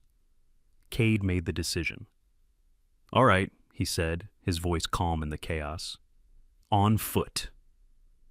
Cade made the decision. "All right," he said, his voice calm in the chaos. "On foot."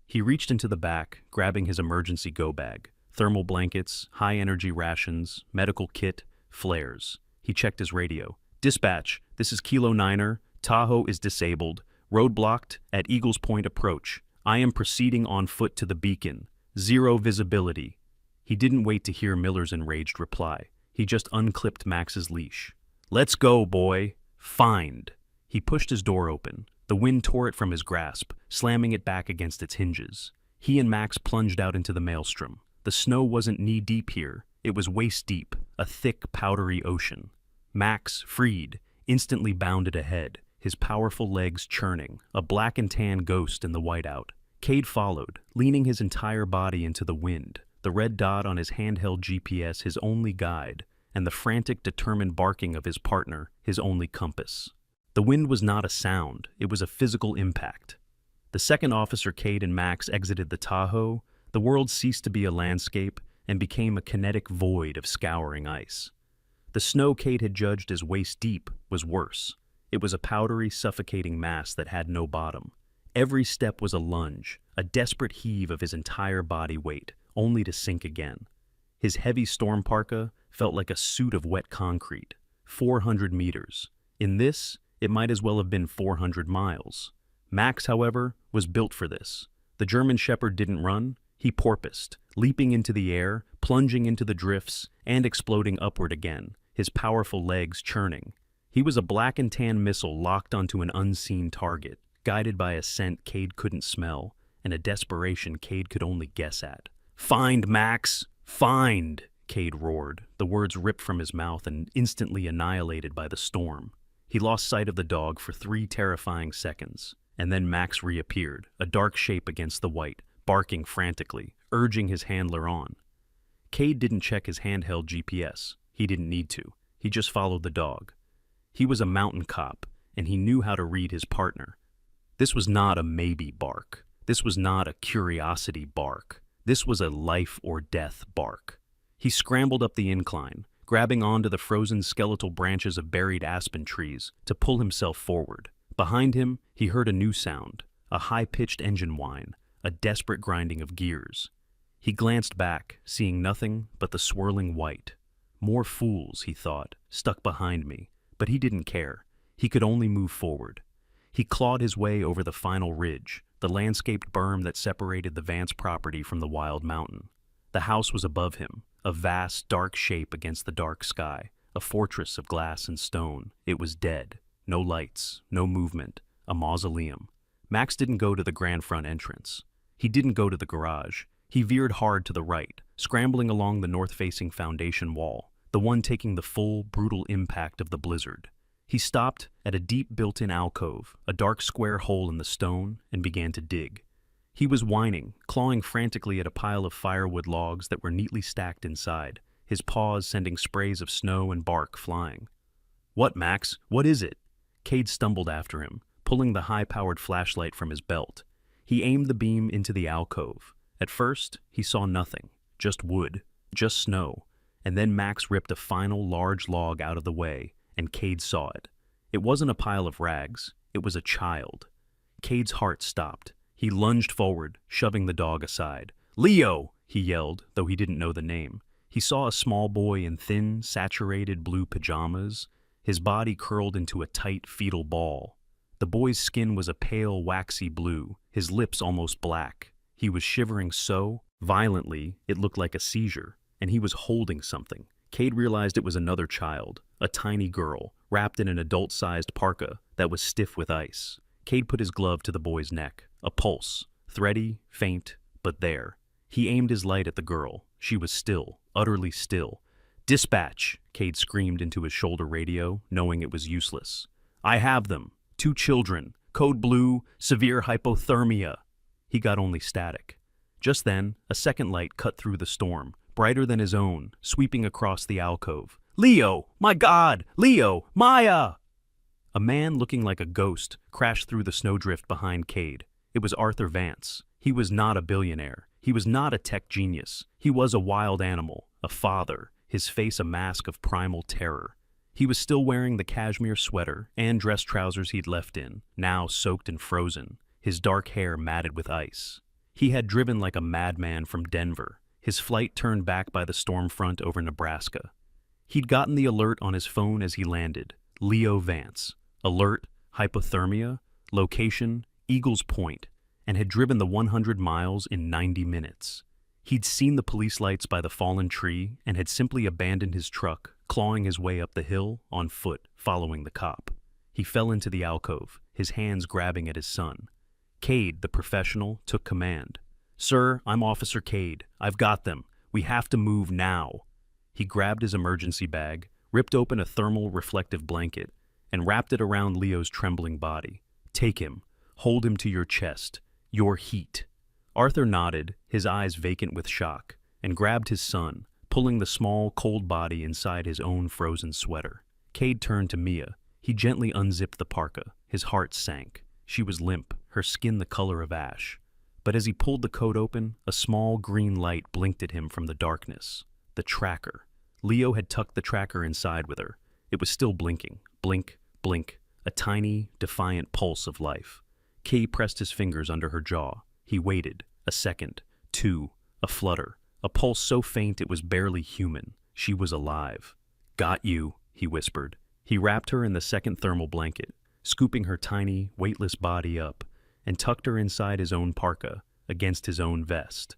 He reached into the back, grabbing his emergency go bag. Thermal blankets, high-energy rations, medical kit, flares. He checked his radio. "Dispatch, this is Kilo 9er. Tahoe is disabled. Road blocked at Eagles Point approach. I am proceeding on foot to the beacon. 0 visibility." He didn't wait to hear Miller's enraged reply. He just unclipped Max's leash. "Let's go, boy. Find." He pushed his door open. The wind tore it from his grasp, slamming it back against its hinges. He and Max plunged out into the maelstrom. The snow wasn't knee-deep here. It was waist-deep, a thick, powdery ocean. Max, freed, instantly bounded ahead, his powerful legs churning, a black and tan ghost in the whiteout. Cade followed, leaning his entire body into the wind, the red dot on his handheld GPS his only guide, and the frantic, determined barking of his partner his only compass. The wind was not a sound, it was a physical impact. The second officer Cade and Max exited the Tahoe, the world ceased to be a landscape and became a kinetic void of scouring ice. The snow Cade had judged as waist-deep was worse. It was a powdery, suffocating mass that had no bottom. Every step was a lunge, a desperate heave of his entire body weight, only to sink again. His heavy storm parka felt like a suit of wet concrete. 400 meters. In this, it might as well have been 400 miles. Max, however, was built for this. The German Shepherd didn't run. He porpoised, leaping into the air, plunging into the drifts, and exploding upward again, his powerful legs churning. He was a black and tan missile locked onto an unseen target, guided by a scent Cade couldn't smell, and a desperation Cade could only guess at. "Find, Max! Find!" Cade roared, the words ripped from his mouth and instantly annihilated by the storm. He lost sight of the dog for 3 terrifying seconds, and then Max reappeared, a dark shape against the white, barking frantically, urging his handler on. Cade didn't check his handheld GPS. He didn't need to. He just followed the dog. He was a mountain cop, and he knew how to read his partner. This was not a maybe bark. This was not a curiosity bark. This was a life or death bark. He scrambled up the incline, grabbing onto the frozen skeletal branches of buried aspen trees to pull himself forward. Behind him, he heard a new sound, a high-pitched engine whine, a desperate grinding of gears. He glanced back, seeing nothing but the swirling white. More fools, he thought, stuck behind me, but he didn't care. He could only move forward. He clawed his way over the final ridge, the landscaped berm that separated the Vance property from the wild mountain. The house was above him, a vast, dark shape against the dark sky, a fortress of glass and stone. It was dead. No lights, no movement, a mausoleum. Max didn't go to the grand front entrance. He didn't go to the garage. He veered hard to the right, scrambling along the north-facing foundation wall. the one taking the full, brutal impact of the blizzard. He stopped at a deep built-in alcove, a dark square hole in the stone, and began to dig. He was whining, clawing frantically at a pile of firewood logs that were neatly stacked inside, his paws sending sprays of snow and bark flying. "What, Max? What is it?" Cade stumbled after him, pulling the high-powered flashlight from his belt. He aimed the beam into the alcove. At first, he saw nothing, just wood, just snow, and then Max ripped a final large log out of the way, and Cade saw it. It wasn't a pile of rags, it was a child. Cade's heart stopped. He lunged forward, shoving the dog aside. "Leo!" he yelled, though he didn't know the name. He saw a small boy in thin, saturated blue pajamas, his body curled into a tight, fetal ball. The boy's skin was a pale, waxy blue, his lips almost black. He was shivering so violently it looked like a seizure, and he was holding something. Cade realized it was another child, a tiny girl, wrapped in an adult-sized parka that was stiff with ice. Cade put his glove to the boy's neck. A pulse, thready, faint, but there. He aimed his light at the girl. She was still, utterly still. "Dispatch!" Cade screamed into his shoulder radio, knowing it was useless. "I have them. 2 children. Code blue, severe hypothermia." He got only static. Just then, a second light cut through the storm, brighter than his own, sweeping across the alcove. "Leo! My God! Leo! Maya!" A man looking like a ghost crashed through the snowdrift behind Cade. It was Arthur Vance. He was not a billionaire. He was not a tech genius. He was a wild animal, a father, his face a mask of primal terror. He was still wearing the cashmere sweater and dress trousers he'd left in, now soaked and frozen, his dark hair matted with ice. He had driven like a madman from Denver, his flight turned back by the storm front over Nebraska. He'd gotten the alert on his phone as he landed. Leo Vance. Alert, hypothermia, location, Eagles Point, and had driven the 100 miles in 90 minutes. He'd seen the police lights by the fallen tree and had simply abandoned his truck, clawing his way up the hill on foot, following the cop. He fell into the alcove, his hands grabbing at his son. Cade, the professional, took command. "Sir, I'm Officer Cade. I've got them. We have to move now." He grabbed his emergency bag, ripped open a thermal reflective blanket, and wrapped it around Leo's trembling body. "Take him. Hold him to your chest. Your heat." Arthur nodded, his eyes vacant with shock, and grabbed his son, pulling the small, cold body inside his own frozen sweater. Cade turned to Mia. He gently unzipped the parka. His heart sank. She was limp, her skin the color of ash. But as he pulled the coat open, a small green light blinked at him from the darkness. The tracker. Leo had tucked the tracker inside with her. It was still blinking. Blink, blink, a tiny, defiant pulse of life. Kay pressed his fingers under her jaw. He waited. A second. 2. A flutter. A pulse so faint it was barely human. She was alive. "Got you," he whispered. He wrapped her in the second thermal blanket, scooping her tiny, weightless body up, and tucked her inside his own parka, against his own vest.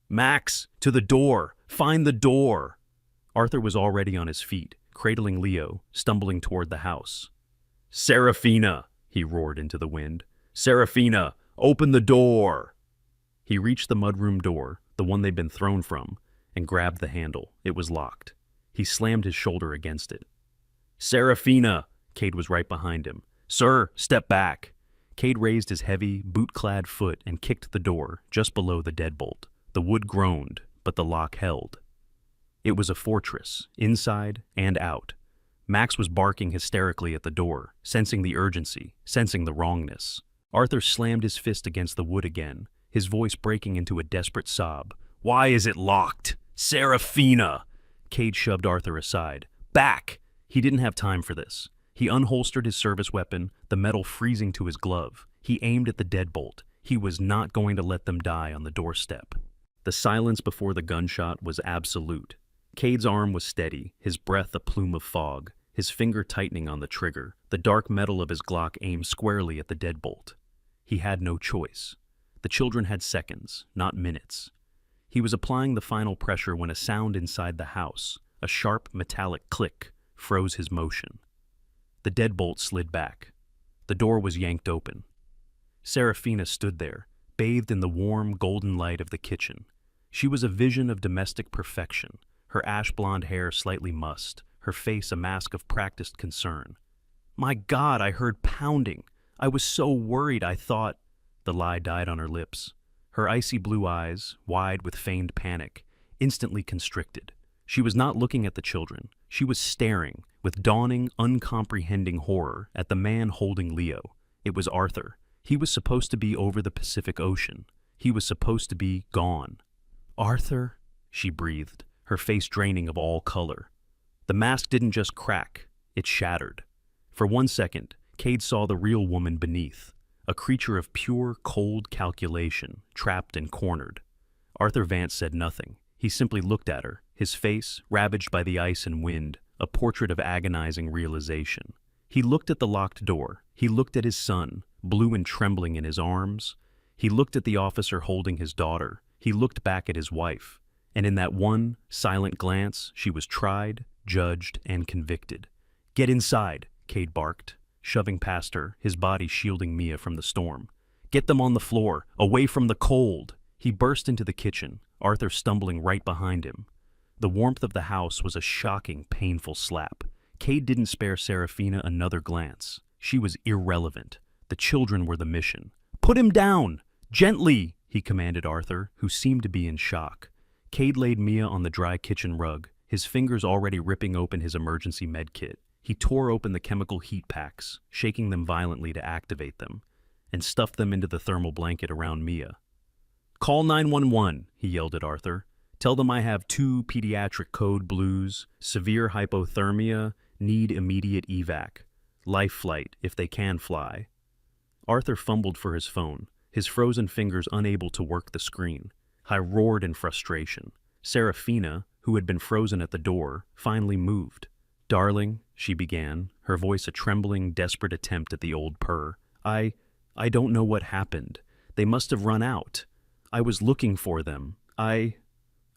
"Max, to the door! Find the door!" Arthur was already on his feet, cradling Leo, stumbling toward the house. "Serafina!" he roared into the wind. "Serafina, open the door!" He reached the mudroom door, the one they'd been thrown from, and grabbed the handle. It was locked. He slammed his shoulder against it. "Serafina!" Cade was right behind him. "Sir, step back!" Cade raised his heavy, boot-clad foot and kicked the door, just below the deadbolt. The wood groaned, but the lock held. It was a fortress, inside and out. Max was barking hysterically at the door, sensing the urgency, sensing the wrongness. Arthur slammed his fist against the wood again, his voice breaking into a desperate sob. "Why is it locked? Serafina!" Cade shoved Arthur aside. "Back!" He didn't have time for this. He unholstered his service weapon, the metal freezing to his glove. He aimed at the deadbolt. He was not going to let them die on the doorstep. The silence before the gunshot was absolute. Cade's arm was steady, his breath a plume of fog, his finger tightening on the trigger, the dark metal of his Glock aimed squarely at the deadbolt. He had no choice. The children had seconds, not minutes. He was applying the final pressure when a sound inside the house, a sharp metallic click, froze his motion. The deadbolt slid back. The door was yanked open. Serafina stood there, bathed in the warm, golden light of the kitchen. She was a vision of domestic perfection, her ash-blonde hair slightly mussed, her face a mask of practiced concern. "My God, I heard pounding. I was so worried I thought—" The lie died on her lips. Her icy blue eyes, wide with feigned panic, instantly constricted. She was not looking at the children. She was staring, with dawning, uncomprehending horror, at the man holding Leo. It was Arthur. He was supposed to be over the Pacific Ocean. He was supposed to be gone. "Arthur," she breathed, her face draining of all color. The mask didn't just crack, it shattered. For 1 second, Cade saw the real woman beneath, a creature of pure, cold calculation, trapped and cornered. Arthur Vance said nothing. He simply looked at her, his face, ravaged by the ice and wind, a portrait of agonizing realization. He looked at the locked door. He looked at his son, blue and trembling in his arms. He looked at the officer holding his daughter. He looked back at his wife. And in that one, silent glance, she was tried, judged, and convicted. "Get inside," Cade barked, shoving past her, his body shielding Mia from the storm. "Get them on the floor, away from the cold." He burst into the kitchen, Arthur stumbling right behind him. The warmth of the house was a shocking, painful slap. Cade didn't spare Serafina another glance. She was irrelevant. The children were the mission. "Put him down! Gently!" he commanded Arthur, who seemed to be in shock. Cade laid Mia on the dry kitchen rug, his fingers already ripping open his emergency med kit. He tore open the chemical heat packs, shaking them violently to activate them, and stuffed them into the thermal blanket around Mia. "Call 911, he yelled at Arthur. "Tell them I have 2 pediatric code blues, severe hypothermia, need immediate evac. Life flight, if they can fly." Arthur fumbled for his phone, his frozen fingers unable to work the screen. I roared in frustration. Serafina, who had been frozen at the door, finally moved. "Darling," she began, her voice a trembling, desperate attempt at the old purr. I don't know what happened. They must have run out. I was looking for them.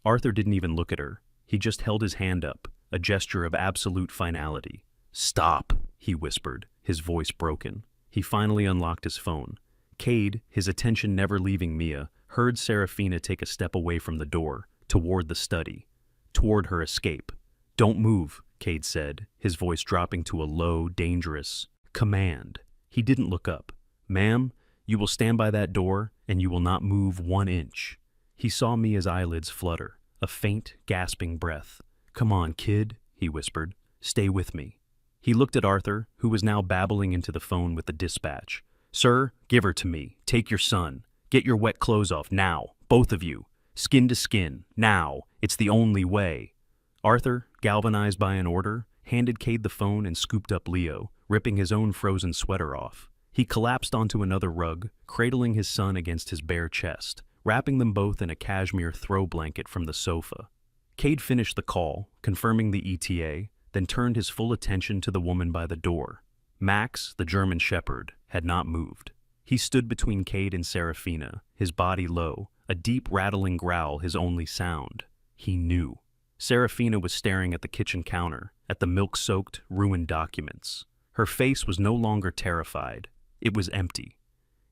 Arthur didn't even look at her. He just held his hand up, a gesture of absolute finality. "Stop," he whispered, his voice broken. He finally unlocked his phone. Cade, his attention never leaving Mia, heard Serafina take a step away from the door, toward the study, toward her escape. "Don't move," Cade said, his voice dropping to a low, dangerous command. He didn't look up. "Ma'am, you will stand by that door, and you will not move 1 inch. He saw Mia's eyelids flutter, a faint, gasping breath. "Come on, kid," he whispered. "Stay with me." He looked at Arthur, who was now babbling into the phone with the dispatch. "Sir, give her to me. Take your son. Get your wet clothes off, now. Both of you. Skin to skin. Now. It's the only way." Arthur, galvanized by an order, handed Cade the phone and scooped up Leo, ripping his own frozen sweater off. He collapsed onto another rug, cradling his son against his bare chest, wrapping them both in a cashmere throw blanket from the sofa. Cade finished the call, confirming the ETA, then turned his full attention to the woman by the door. Max, the German shepherd, had not moved. He stood between Cade and Serafina, his body low, a deep rattling growl his only sound. He knew. Serafina was staring at the kitchen counter, at the milk-soaked, ruined documents. Her face was no longer terrified. It was empty.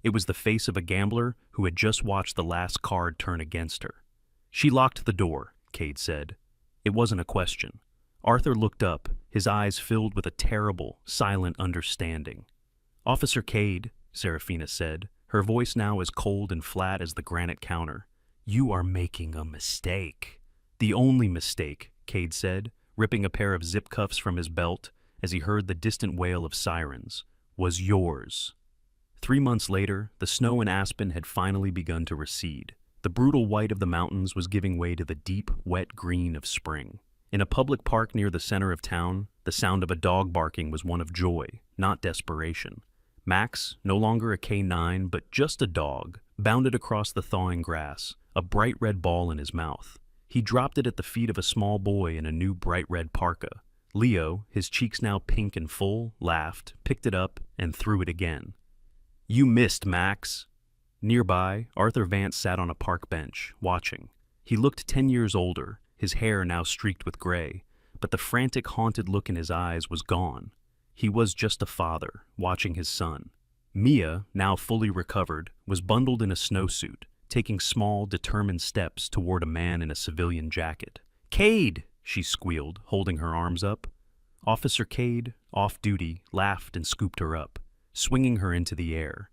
It was the face of a gambler who had just watched the last card turn against her. "She locked the door," Cade said. It wasn't a question. Arthur looked up, his eyes filled with a terrible, silent understanding. "Officer Cade," Serafina said, her voice now as cold and flat as the granite counter. "You are making a mistake." "The only mistake," Cade said, ripping a pair of zip cuffs from his belt as he heard the distant wail of sirens, "was yours." 3 months later, the snow in Aspen had finally begun to recede. The brutal white of the mountains was giving way to the deep, wet green of spring. In a public park near the center of town, the sound of a dog barking was one of joy, not desperation. Max, no longer a K9 but just a dog, bounded across the thawing grass, a bright red ball in his mouth. He dropped it at the feet of a small boy in a new bright red parka. Leo, his cheeks now pink and full, laughed, picked it up, and threw it again. "You missed, Max." Nearby, Arthur Vance sat on a park bench, watching. He looked 10 years older, his hair now streaked with gray, but the frantic, haunted look in his eyes was gone. He was just a father, watching his son. Mia, now fully recovered, was bundled in a snowsuit, taking small, determined steps toward a man in a civilian jacket. "Cade!" she squealed, holding her arms up. Officer Cade, off duty, laughed and scooped her up, swinging her into the air.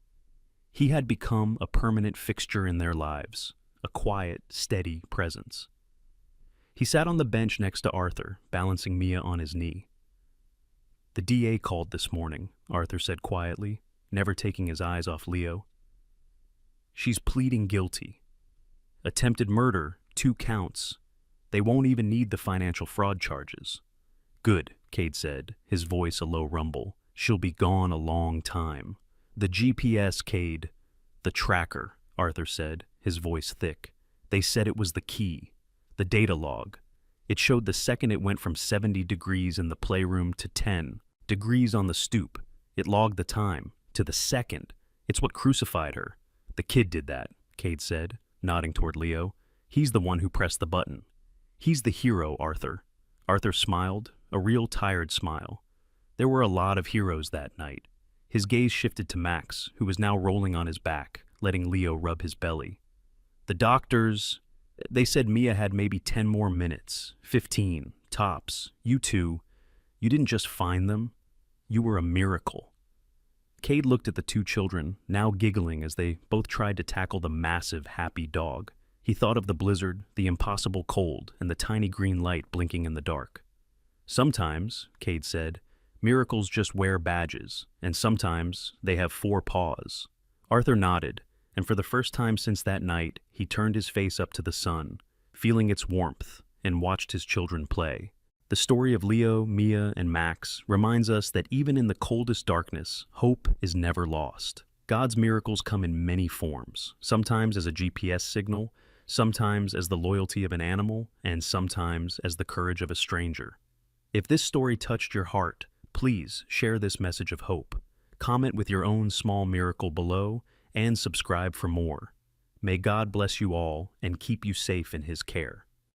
He had become a permanent fixture in their lives, a quiet, steady presence. He sat on the bench next to Arthur, balancing Mia on his knee. "The DA called this morning," Arthur said quietly, never taking his eyes off Leo. "She's pleading guilty. Attempted murder, 2 counts. They won't even need the financial fraud charges." "Good," Cade said, his voice a low rumble. "She'll be gone a long time." "The GPS, Cade." "The tracker," Arthur said, his voice thick. "They said it was the key. The data log. It showed the second it went from 70 degrees in the playroom to 10 degrees on the stoop. It logged the time, to the second. It's what crucified her." "The kid did that," Cade said, nodding toward Leo. "He's the one who pressed the button. He's the hero, Arthur." Arthur smiled, a real tired smile. There were a lot of heroes that night. His gaze shifted to Max, who was now rolling on his back, letting Leo rub his belly. "The doctors, they said Mia had maybe 10 more minutes, 15, tops. You two, you didn't just find them, you were a miracle." Cade looked at the 2 children, now giggling as they both tried to tackle the massive, happy dog. He thought of the blizzard, the impossible cold, and the tiny green light blinking in the dark. "Sometimes," Cade said, "miracles just wear badges, and sometimes they have 4 paws." Arthur nodded, and for the first time since that night, he turned his face up to the sun, feeling its warmth, and watched his children play. The story of Leo, Mia, and Max reminds us that even in the coldest darkness, hope is never lost. God's miracles come in many forms, sometimes as a GPS signal, sometimes as the loyalty of an animal, and sometimes as the courage of a stranger. If this story touched your heart, please share this message of hope. Comment with your own small miracle below, and subscribe for more. May God bless you all and keep you safe in His care.